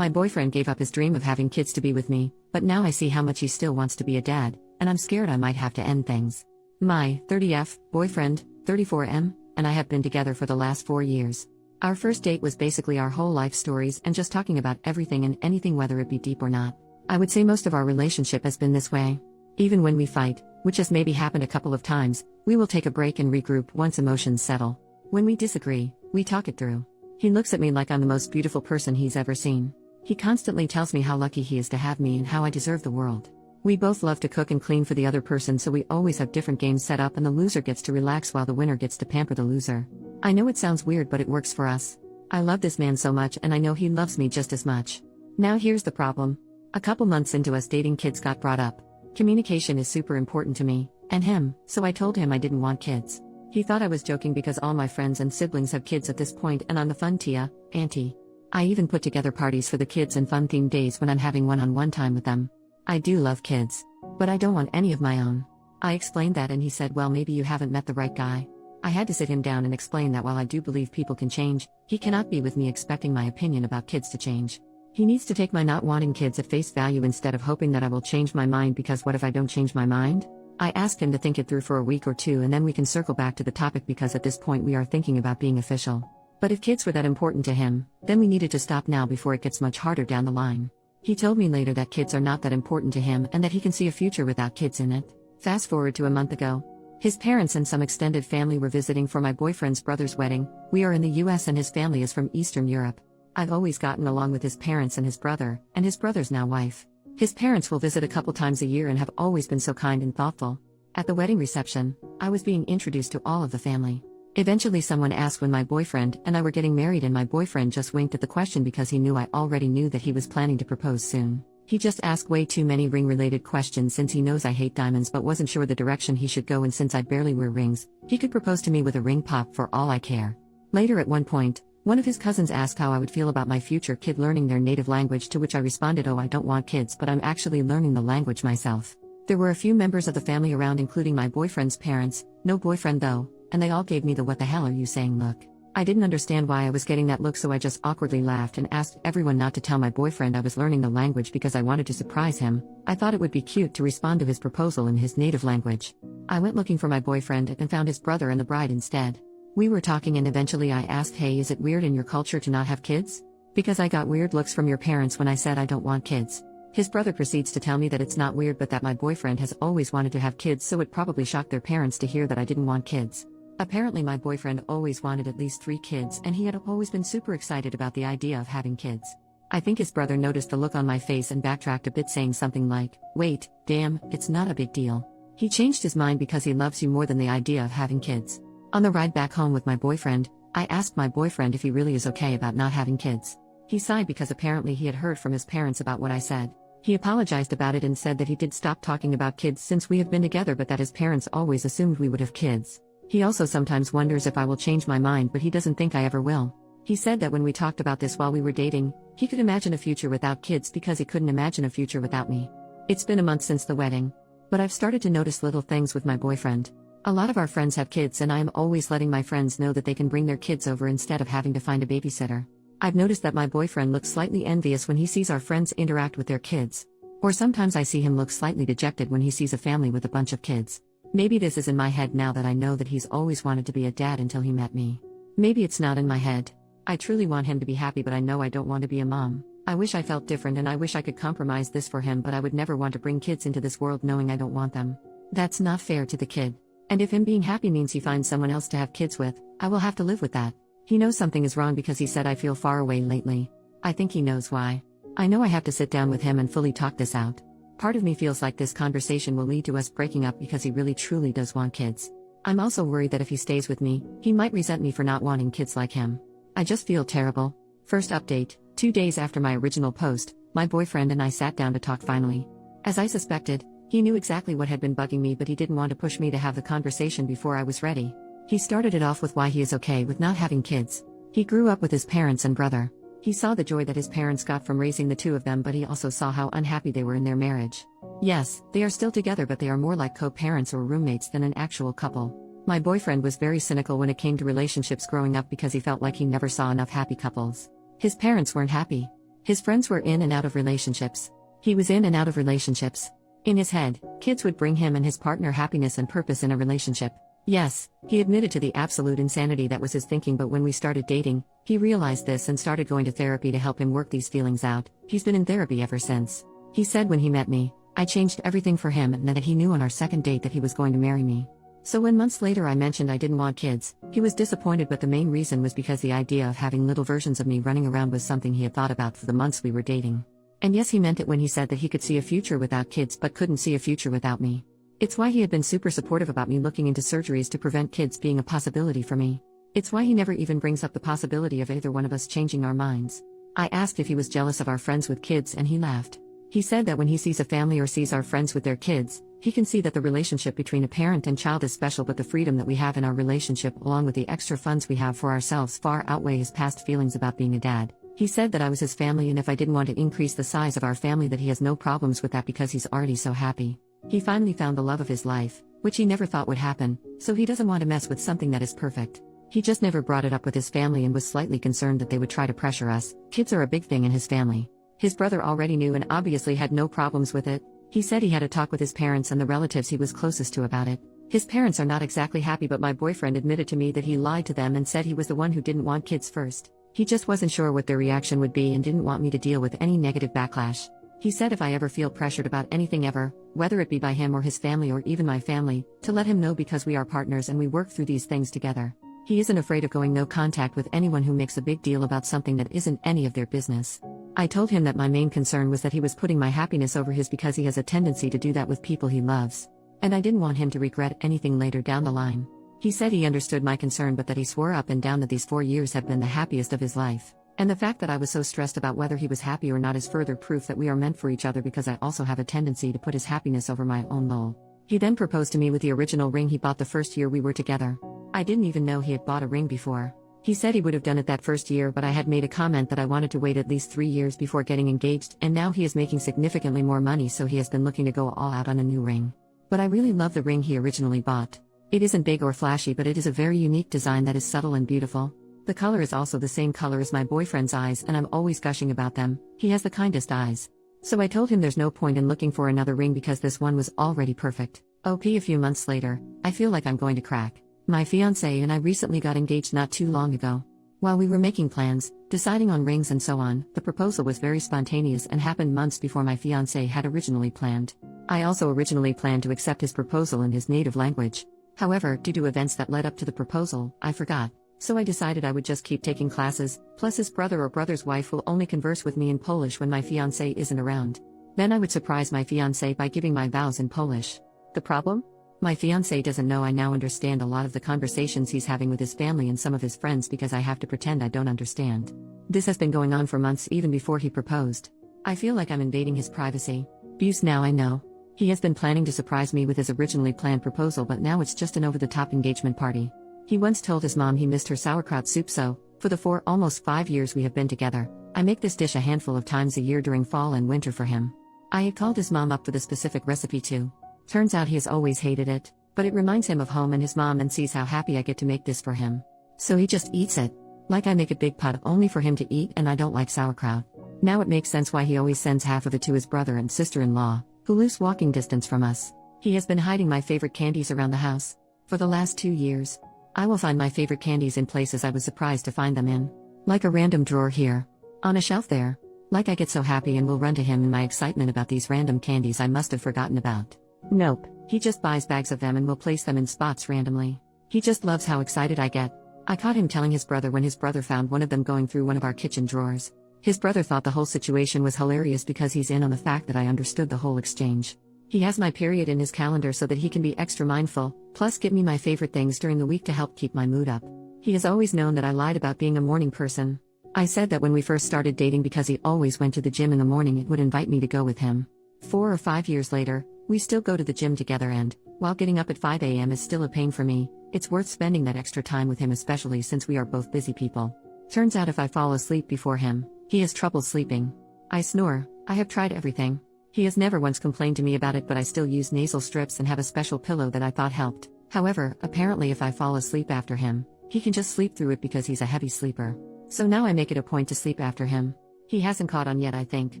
My boyfriend gave up his dream of having kids to be with me, but now I see how much he still wants to be a dad, and I'm scared I might have to end things. My 30F boyfriend, 34M, and I have been together for the last 4 years. Our first date was basically our whole life stories and just talking about everything and anything, whether it be deep or not. I would say most of our relationship has been this way. Even when we fight, which has maybe happened a couple of times, we will take a break and regroup once emotions settle. When we disagree, we talk it through. He looks at me like I'm the most beautiful person he's ever seen. He constantly tells me how lucky he is to have me and how I deserve the world. We both love to cook and clean for the other person, so we always have different games set up and the loser gets to relax while the winner gets to pamper the loser. I know it sounds weird, but it works for us. I love this man so much and I know he loves me just as much. Now here's the problem. A couple months into us dating, kids got brought up. Communication is super important to me, and him, so I told him I didn't want kids. He thought I was joking because all my friends and siblings have kids at this point and I'm the fun tia, auntie. I even put together parties for the kids and fun-themed days when I'm having one-on-one time with them. I do love kids, but I don't want any of my own. I explained that and he said, well, maybe you haven't met the right guy. I had to sit him down and explain that while I do believe people can change, he cannot be with me expecting my opinion about kids to change. He needs to take my not wanting kids at face value instead of hoping that I will change my mind, because what if I don't change my mind? I asked him to think it through for a week or two and then we can circle back to the topic, because at this point we are thinking about being official. But if kids were that important to him, then we needed to stop now before it gets much harder down the line. He told me later that kids are not that important to him and that he can see a future without kids in it. Fast forward to a month ago. His parents and some extended family were visiting for my boyfriend's brother's wedding. We are in the US and his family is from Eastern Europe. I've always gotten along with his parents and his brother's now wife. His parents will visit a couple times a year and have always been so kind and thoughtful. At the wedding reception, I was being introduced to all of the family. Eventually someone asked when my boyfriend and I were getting married, and my boyfriend just winked at the question because he knew I already knew that he was planning to propose soon. He just asked way too many ring-related questions since he knows I hate diamonds but wasn't sure the direction he should go, and since I barely wear rings, he could propose to me with a ring pop for all I care. Later at one point, one of his cousins asked how I would feel about my future kid learning their native language, to which I responded, oh, I don't want kids, but I'm actually learning the language myself. There were a few members of the family around, including my boyfriend's parents, no boyfriend though, and they all gave me the what the hell are you saying look. I didn't understand why I was getting that look, so I just awkwardly laughed and asked everyone not to tell my boyfriend I was learning the language because I wanted to surprise him. I thought it would be cute to respond to his proposal in his native language. I went looking for my boyfriend and found his brother and the bride instead. We were talking and eventually I asked, hey, is it weird in your culture to not have kids? Because I got weird looks from your parents when I said I don't want kids. His brother proceeds to tell me that it's not weird but that my boyfriend has always wanted to have kids, so it probably shocked their parents to hear that I didn't want kids. Apparently my boyfriend always wanted at least 3 kids and he had always been super excited about the idea of having kids. I think his brother noticed the look on my face and backtracked a bit, saying something like, wait, damn, it's not a big deal. He changed his mind because he loves you more than the idea of having kids. On the ride back home with my boyfriend, I asked my boyfriend if he really is okay about not having kids. He sighed because apparently he had heard from his parents about what I said. He apologized about it and said that he did stop talking about kids since we have been together, but that his parents always assumed we would have kids. He also sometimes wonders if I will change my mind, but he doesn't think I ever will. He said that when we talked about this while we were dating, he could imagine a future without kids because he couldn't imagine a future without me. It's been a month since the wedding, but I've started to notice little things with my boyfriend. A lot of our friends have kids and I am always letting my friends know that they can bring their kids over instead of having to find a babysitter. I've noticed that my boyfriend looks slightly envious when he sees our friends interact with their kids. Or sometimes I see him look slightly dejected when he sees a family with a bunch of kids. Maybe this is in my head now that I know that he's always wanted to be a dad until he met me. Maybe it's not in my head. I truly want him to be happy, but I know I don't want to be a mom. I wish I felt different and I wish I could compromise this for him, but I would never want to bring kids into this world knowing I don't want them. That's not fair to the kid. And if him being happy means he finds someone else to have kids with, I will have to live with that. He knows something is wrong because he said I feel far away lately. I think he knows why. I know I have to sit down with him and fully talk this out. Part of me feels like this conversation will lead to us breaking up because he really truly does want kids. I'm also worried that if he stays with me, he might resent me for not wanting kids like him. I just feel terrible. First update, 2 days after my original post, my boyfriend and I sat down to talk finally. As I suspected, he knew exactly what had been bugging me, but he didn't want to push me to have the conversation before I was ready. He started it off with why he is okay with not having kids. He grew up with his parents and brother. He saw the joy that his parents got from raising the two of them, but he also saw how unhappy they were in their marriage. Yes, they are still together, but they are more like co-parents or roommates than an actual couple. My boyfriend was very cynical when it came to relationships growing up because he felt like he never saw enough happy couples. His parents weren't happy. His friends were in and out of relationships. He was in and out of relationships. In his head, kids would bring him and his partner happiness and purpose in a relationship. Yes, he admitted to the absolute insanity that was his thinking, but when we started dating, he realized this and started going to therapy to help him work these feelings out. He's been in therapy ever since. He said when he met me, I changed everything for him and that he knew on our second date that he was going to marry me. So when months later I mentioned I didn't want kids, he was disappointed, but the main reason was because the idea of having little versions of me running around was something he had thought about for the months we were dating. And yes, he meant it when he said that he could see a future without kids but couldn't see a future without me. It's why he had been super supportive about me looking into surgeries to prevent kids being a possibility for me. It's why he never even brings up the possibility of either one of us changing our minds. I asked if he was jealous of our friends with kids and he laughed. He said that when he sees a family or sees our friends with their kids, he can see that the relationship between a parent and child is special, but the freedom that we have in our relationship along with the extra funds we have for ourselves far outweigh his past feelings about being a dad. He said that I was his family and if I didn't want to increase the size of our family that he has no problems with that because he's already so happy. He finally found the love of his life, which he never thought would happen, so he doesn't want to mess with something that is perfect. He just never brought it up with his family and was slightly concerned that they would try to pressure us. Kids are a big thing in his family. His brother already knew and obviously had no problems with it. He said he had a talk with his parents and the relatives he was closest to about it. His parents are not exactly happy, but my boyfriend admitted to me that he lied to them and said he was the one who didn't want kids first. He just wasn't sure what their reaction would be and didn't want me to deal with any negative backlash. He said if I ever feel pressured about anything ever, whether it be by him or his family or even my family, to let him know because we are partners and we work through these things together. He isn't afraid of going no contact with anyone who makes a big deal about something that isn't any of their business. I told him that my main concern was that he was putting my happiness over his because he has a tendency to do that with people he loves. And I didn't want him to regret anything later down the line. He said he understood my concern but that he swore up and down that these 4 years have been the happiest of his life. And the fact that I was so stressed about whether he was happy or not is further proof that we are meant for each other because I also have a tendency to put his happiness over my own lol. He then proposed to me with the original ring he bought the first year we were together. I didn't even know he had bought a ring before. He said he would have done it that first year, but I had made a comment that I wanted to wait at least 3 years before getting engaged, and now he is making significantly more money, so he has been looking to go all out on a new ring. But I really love the ring he originally bought. It isn't big or flashy, but it is a very unique design that is subtle and beautiful. The color is also the same color as my boyfriend's eyes and I'm always gushing about them. He has the kindest eyes. So I told him there's no point in looking for another ring because this one was already perfect. OP a few months later, I feel like I'm going to crack. My fiancé and I recently got engaged not too long ago. While we were making plans, deciding on rings and so on, the proposal was very spontaneous and happened months before my fiancé had originally planned. I also originally planned to accept his proposal in his native language. However, due to events that led up to the proposal, I forgot. So I decided I would just keep taking classes, plus his brother or brother's wife will only converse with me in Polish when my fiancé isn't around. Then I would surprise my fiancé by giving my vows in Polish. The problem? My fiancé doesn't know I now understand a lot of the conversations he's having with his family and some of his friends because I have to pretend I don't understand. This has been going on for months even before he proposed. I feel like I'm invading his privacy. Abuse now I know. He has been planning to surprise me with his originally planned proposal, but now it's just an over-the-top engagement party. He once told his mom he missed her sauerkraut soup, so, for the almost 5 years we have been together, I make this dish a handful of times a year during fall and winter for him. I had called his mom up for the specific recipe too. Turns out he has always hated it, but it reminds him of home and his mom and sees how happy I get to make this for him. So he just eats it. Like I make a big pot only for him to eat and I don't like sauerkraut. Now it makes sense why he always sends half of it to his brother and sister-in-law, who lives walking distance from us. He has been hiding my favorite candies around the house. For the last 2 years. I will find my favorite candies in places I was surprised to find them in. Like a random drawer here. On a shelf there. Like I get so happy and will run to him in my excitement about these random candies I must have forgotten about. Nope, he just buys bags of them and will place them in spots randomly. He just loves how excited I get. I caught him telling his brother when his brother found one of them going through one of our kitchen drawers. His brother thought the whole situation was hilarious because he's in on the fact that I understood the whole exchange. He has my period in his calendar so that he can be extra mindful, plus get me my favorite things during the week to help keep my mood up. He has always known that I lied about being a morning person. I said that when we first started dating because he always went to the gym in the morning it would invite me to go with him. 4 or 5 years later, we still go to the gym together and, while getting up at 5 a.m. is still a pain for me, it's worth spending that extra time with him especially since we are both busy people. Turns out if I fall asleep before him, he has trouble sleeping. I snore. I have tried everything. He has never once complained to me about it, but I still use nasal strips and have a special pillow that I thought helped. However, apparently if I fall asleep after him, he can just sleep through it because he's a heavy sleeper. So now I make it a point to sleep after him. He hasn't caught on yet, I think.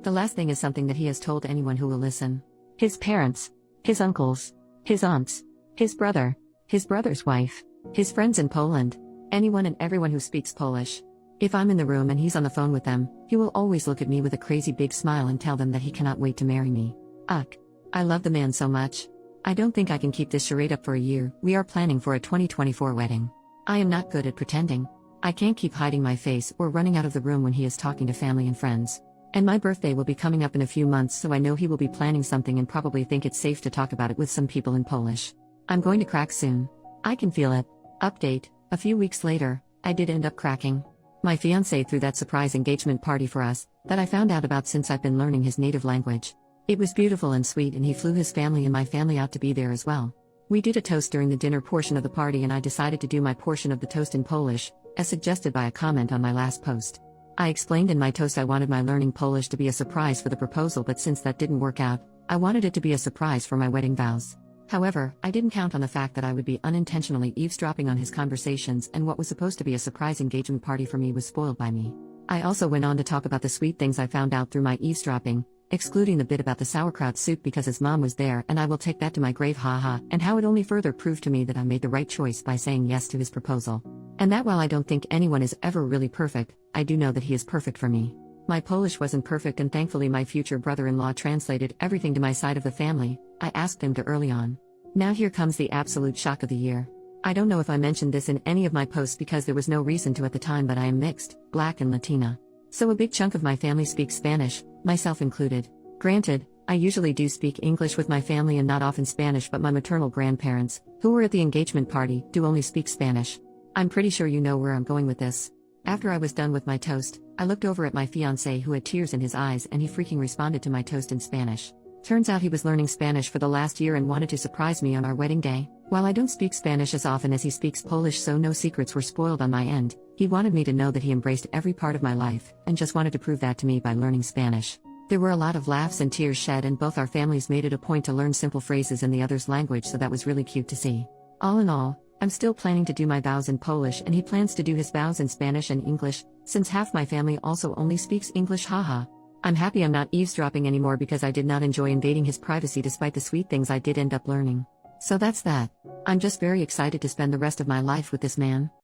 The last thing is something that he has told anyone who will listen. His parents, his uncles, his aunts, his brother, his brother's wife, his friends in Poland, anyone and everyone who speaks Polish. If I'm in the room and he's on the phone with them, he will always look at me with a crazy big smile and tell them that he cannot wait to marry me. Ugh. I love the man so much. I don't think I can keep this charade up for a year. We are planning for a 2024 wedding. I am not good at pretending. I can't keep hiding my face or running out of the room when he is talking to family and friends. And my birthday will be coming up in a few months, so I know he will be planning something and probably think it's safe to talk about it with some people in Polish. I'm going to crack soon. I can feel it. Update: a few weeks later, I did end up cracking. My fiancé threw that surprise engagement party for us, that I found out about since I've been learning his native language. It was beautiful and sweet, and he flew his family and my family out to be there as well. We did a toast during the dinner portion of the party, and I decided to do my portion of the toast in Polish, as suggested by a comment on my last post. I explained in my toast I wanted my learning Polish to be a surprise for the proposal, but since that didn't work out, I wanted it to be a surprise for my wedding vows. However, I didn't count on the fact that I would be unintentionally eavesdropping on his conversations, and what was supposed to be a surprise engagement party for me was spoiled by me. I also went on to talk about the sweet things I found out through my eavesdropping, excluding the bit about the sauerkraut soup because his mom was there, and I will take that to my grave, haha, and how it only further proved to me that I made the right choice by saying yes to his proposal. And that while I don't think anyone is ever really perfect, I do know that he is perfect for me. My Polish wasn't perfect, and thankfully my future brother-in-law translated everything to my side of the family. I asked him to early on. Now here comes the absolute shock of the year. I don't know if I mentioned this in any of my posts because there was no reason to at the time, but I am mixed, Black and Latina. So a big chunk of my family speaks Spanish, myself included. Granted, I usually do speak English with my family and not often Spanish, but my maternal grandparents, who were at the engagement party, do only speak Spanish. I'm pretty sure you know where I'm going with this. After I was done with my toast, I looked over at my fiancé who had tears in his eyes, and he freaking responded to my toast in Spanish. Turns out he was learning Spanish for the last year and wanted to surprise me on our wedding day. While I don't speak Spanish as often as he speaks Polish, so no secrets were spoiled on my end, he wanted me to know that he embraced every part of my life, and just wanted to prove that to me by learning Spanish. There were a lot of laughs and tears shed, and both our families made it a point to learn simple phrases in the other's language, so that was really cute to see. All in all, I'm still planning to do my vows in Polish, and he plans to do his vows in Spanish and English, since half my family also only speaks English, haha. I'm happy I'm not eavesdropping anymore because I did not enjoy invading his privacy despite the sweet things I did end up learning. So that's that. I'm just very excited to spend the rest of my life with this man.